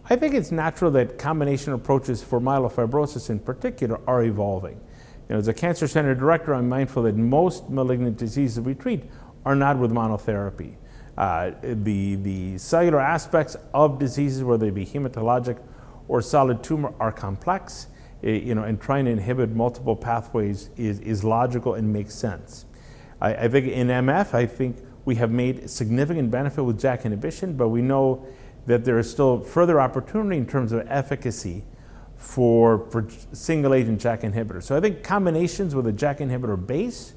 I think it's natural that combination approaches for myelofibrosis in particular are evolving. As a cancer center director, I'm mindful that most malignant diseases we treat are not with monotherapy. The cellular aspects of diseases, whether they be hematologic or solid tumor, are complex. And trying to inhibit multiple pathways is logical and makes sense. I think in MF, I think we have made significant benefit with JAK inhibition, but we know that there is still further opportunity in terms of efficacy for single agent JAK inhibitors. So I think combinations with a JAK inhibitor base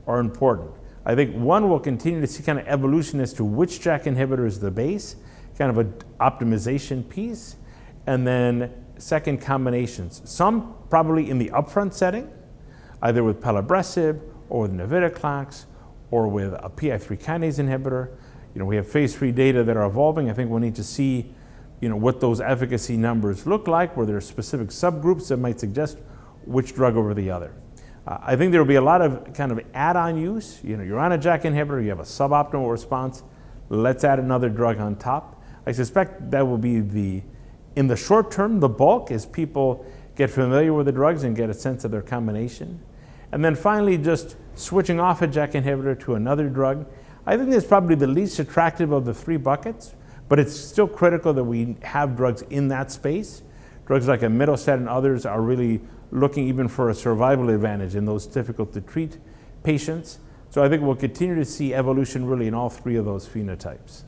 are important. I think one will continue to see kind of evolution as to which JAK inhibitor is the base, kind of an optimization piece, and then second, combinations. Some probably in the upfront setting, either with pelabresib or with navitoclax or with a PI3 kinase inhibitor. We have phase 3 data that are evolving. I think we'll need to see what those efficacy numbers look like, where there are specific subgroups that might suggest which drug over the other. I think there will be a lot of kind of add-on use. You're on a JAK inhibitor, you have a suboptimal response, let's add another drug on top. I suspect that will be in the short term, the bulk, as people get familiar with the drugs and get a sense of their combination. And then finally, just switching off a JAK inhibitor to another drug. I think that's probably the least attractive of the three buckets, but it's still critical that we have drugs in that space. Drugs like imetelstat and others are really looking even for a survival advantage in those difficult to treat patients. So I think we'll continue to see evolution really in all three of those phenotypes.